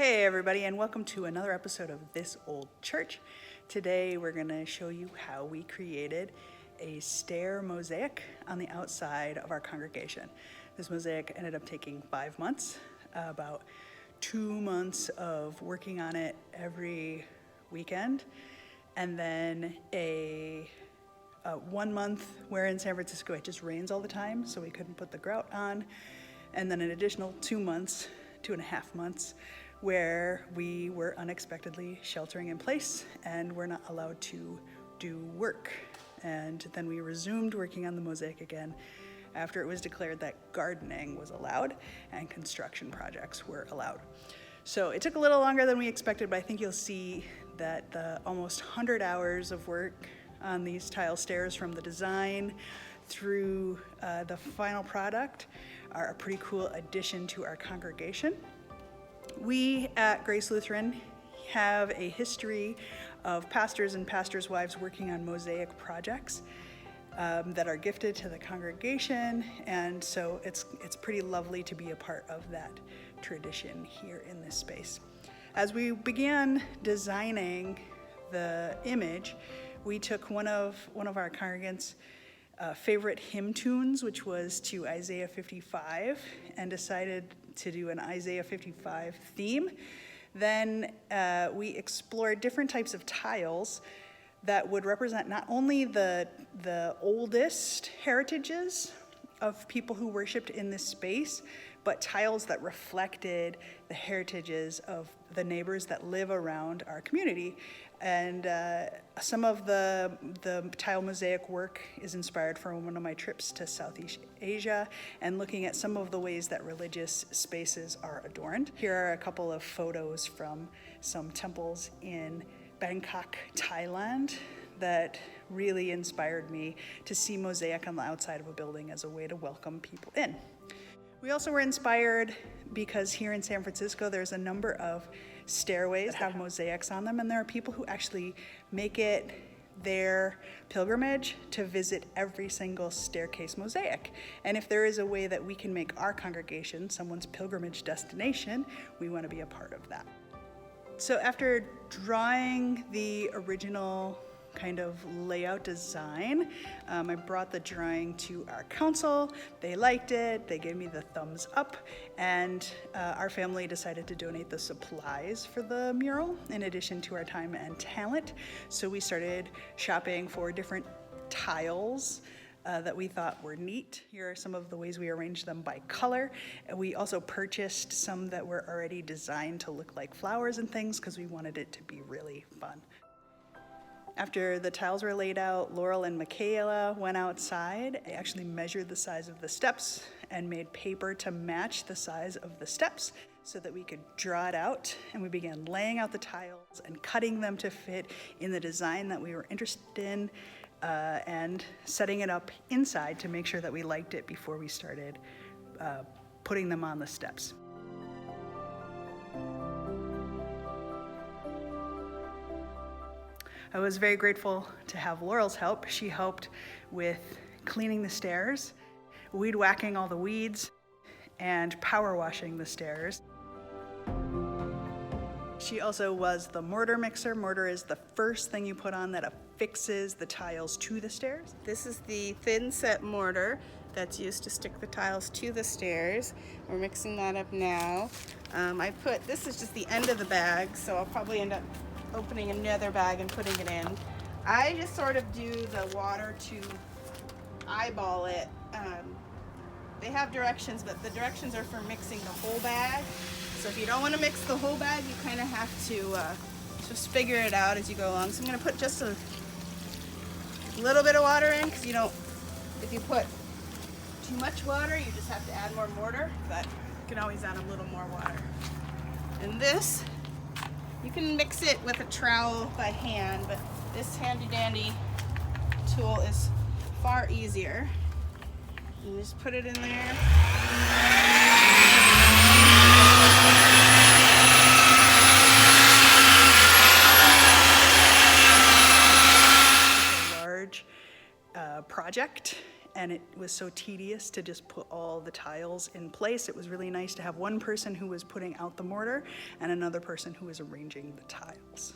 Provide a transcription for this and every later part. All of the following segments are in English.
Hey everybody, and welcome to another episode of This Old Church. Today we're going to show you how we created a stair mosaic on the outside of our congregation. This mosaic ended up taking 5 months, about 2 months of working on it every weekend, and then a 1 month where in San Francisco it just rains all the time, so we couldn't put the grout on, and then an additional 2 months, 2.5 months, where we were unexpectedly sheltering in place and were not allowed to do work. And then we resumed working on the mosaic again after it was declared that gardening was allowed and construction projects were allowed. So it took a little longer than we expected, but I think you'll see that the almost 100 hours of work on these tile stairs, from the design through the final product, are a pretty cool addition to our congregation. We at Grace Lutheran have a history of pastors and pastors' wives working on mosaic projects that are gifted to the congregation, and so it's pretty lovely to be a part of that tradition here in this space. As we began designing the image, we took one of our congregants' favorite hymn tunes, which was to Isaiah 55, and decided to do an Isaiah 55 theme. Then we explored different types of tiles that would represent not only the oldest heritages of people who worshiped in this space, but tiles that reflected the heritages of the neighbors that live around our community. And some of the tile mosaic work is inspired from one of my trips to Southeast Asia and looking at some of the ways that religious spaces are adorned. Here are a couple of photos from some temples in Bangkok, Thailand, that really inspired me to see mosaic on the outside of a building as a way to welcome people in. We also were inspired because here in San Francisco there's a number of stairways that have mosaics on them, and there are people who actually make it their pilgrimage to visit every single staircase mosaic. And if there is a way that we can make our congregation someone's pilgrimage destination, we want to be a part of that. So after drawing the original kind of layout design, I brought the drawing to our council. They liked it, they gave me the thumbs up, and our family decided to donate the supplies for the mural in addition to our time and talent. So we started shopping for different tiles that we thought were neat. Here are some of the ways we arranged them by color. And we also purchased some that were already designed to look like flowers and things because we wanted it to be really fun. After the tiles were laid out, Laurel and Michaela went outside. They actually measured the size of the steps and made paper to match the size of the steps so that we could draw it out. And we began laying out the tiles and cutting them to fit in the design that we were interested in, and setting it up inside to make sure that we liked it before we started putting them on the steps. I was very grateful to have Laurel's help. She helped with cleaning the stairs, weed whacking all the weeds, and power washing the stairs. She also was the mortar mixer. Mortar is the first thing you put on that affixes the tiles to the stairs. This is the thin set mortar that's used to stick the tiles to the stairs. We're mixing that up now. This is just the end of the bag, so I'll probably end up opening another bag and putting it in. I just sort of do the water to eyeball it. They have directions, but the directions are for mixing the whole bag. So if you don't want to mix the whole bag, you kind of have to just figure it out as you go along. So I'm going to put just a little bit of water in, because if you put too much water, you just have to add more mortar, but you can always add a little more water. And this, you can mix it with a trowel by hand, but this handy dandy tool is far easier. You just put it in there. It's a large project, and it was so tedious to just put all the tiles in place. It was really nice to have one person who was putting out the mortar and another person who was arranging the tiles.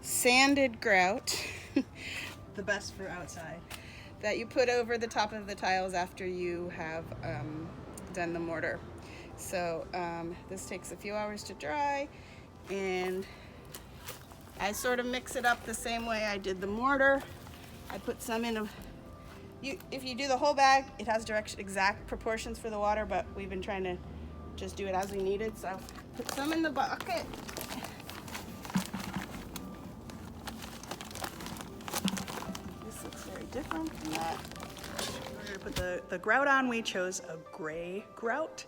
Sanded grout The best for outside. that you put over the top of the tiles after you have done the mortar. So this takes a few hours to dry, and I sort of mix it up the same way I did the mortar. I put some in if you do the whole bag, it has exact proportions for the water, but we've been trying to just do it as we needed. So put some in the bucket. This looks very different from that. We're going to put the grout on. We chose a gray grout.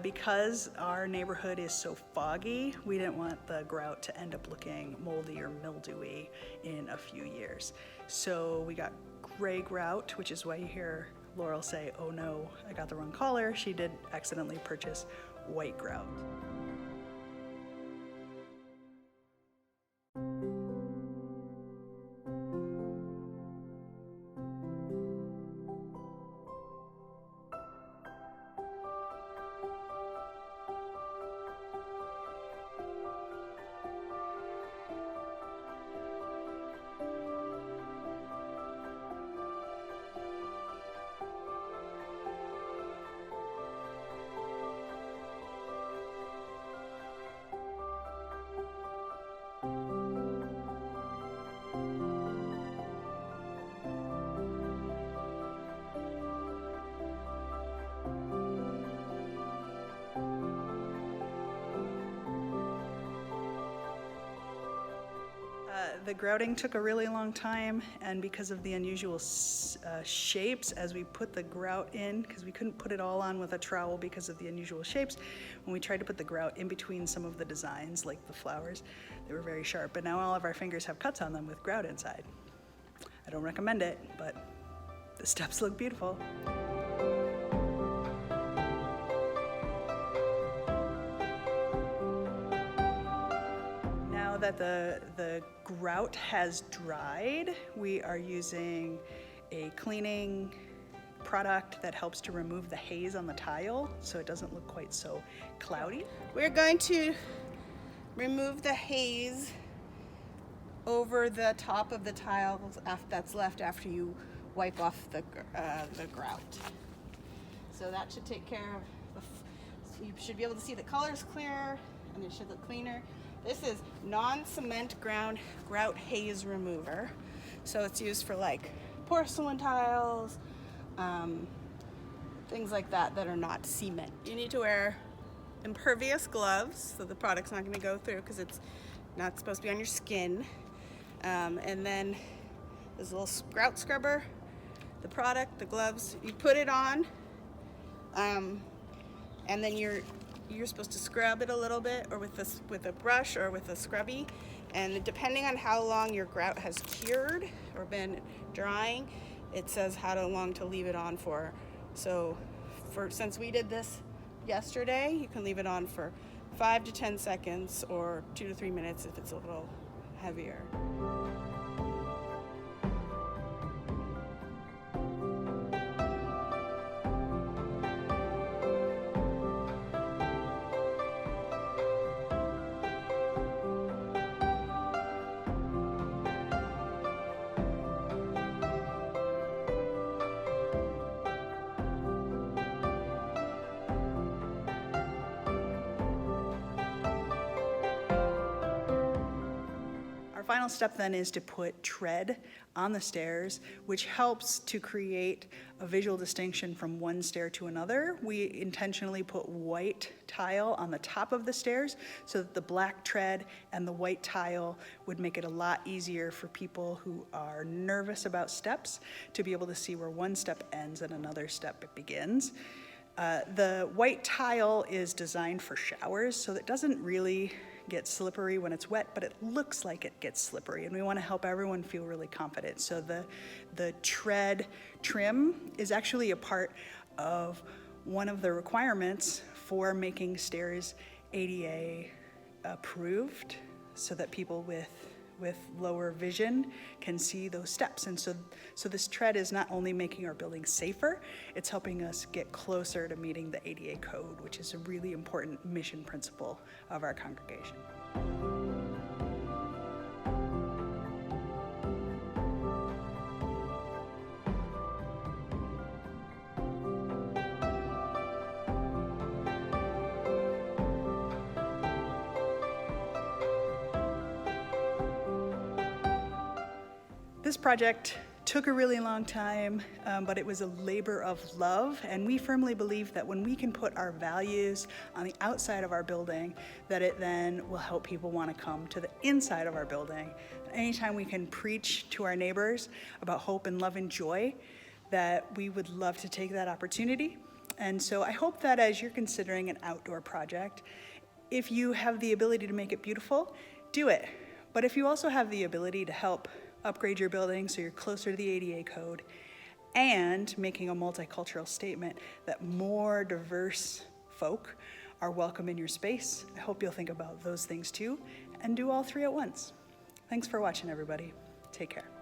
Because our neighborhood is so foggy, we didn't want the grout to end up looking moldy or mildewy in a few years. So we got gray grout, which is why you hear Laurel say, "Oh no, I got the wrong color." She did accidentally purchase white grout. The grouting took a really long time, and because of the unusual shapes as we put the grout in, because we couldn't put it all on with a trowel because of the unusual shapes, when we tried to put the grout in between some of the designs, like the flowers, they were very sharp. But now all of our fingers have cuts on them with grout inside. I don't recommend it, but the steps look beautiful. That the grout has dried, we are using a cleaning product that helps to remove the haze on the tile so it doesn't look quite so cloudy. We're going to remove the haze over the top of the tiles that's left after you wipe off the grout. So that should take care of, you should be able to see the colors clearer and it should look cleaner. This is non-cement grout haze remover. So it's used for like porcelain tiles, things like that are not cement. You need to wear impervious gloves so the product's not going to go through because it's not supposed to be on your skin. And then this little grout scrubber, the product, the gloves, you put it on, and then you're supposed to scrub it a little bit, or with a brush or with a scrubby, and depending on how long your grout has cured or been drying, it says how long to leave it on for So since we did this yesterday, you can leave it on for 5 to 10 seconds or 2 to 3 minutes if it's a little heavier. Our final step then is to put tread on the stairs, which helps to create a visual distinction from one stair to another. We intentionally put white tile on the top of the stairs so that the black tread and the white tile would make it a lot easier for people who are nervous about steps to be able to see where one step ends and another step begins. The white tile is designed for showers, so it doesn't really get slippery when it's wet, but it looks like it gets slippery, and we want to help everyone feel really confident. So the tread trim is actually a part of one of the requirements for making stairs ADA approved, so that people with lower vision can see those steps. And so this tread is not only making our building safer, it's helping us get closer to meeting the ADA code, which is a really important mission principle of our congregation. This project took a really long time, but it was a labor of love, and we firmly believe that when we can put our values on the outside of our building, that it then will help people want to come to the inside of our building. Anytime we can preach to our neighbors about hope and love and joy, that we would love to take that opportunity. And so I hope that as you're considering an outdoor project, if you have the ability to make it beautiful, do it. But if you also have the ability to help upgrade your building so you're closer to the ADA code and making a multicultural statement that more diverse folk are welcome in your space, I hope you'll think about those things too and do all three at once. Thanks for watching, everybody. Take care.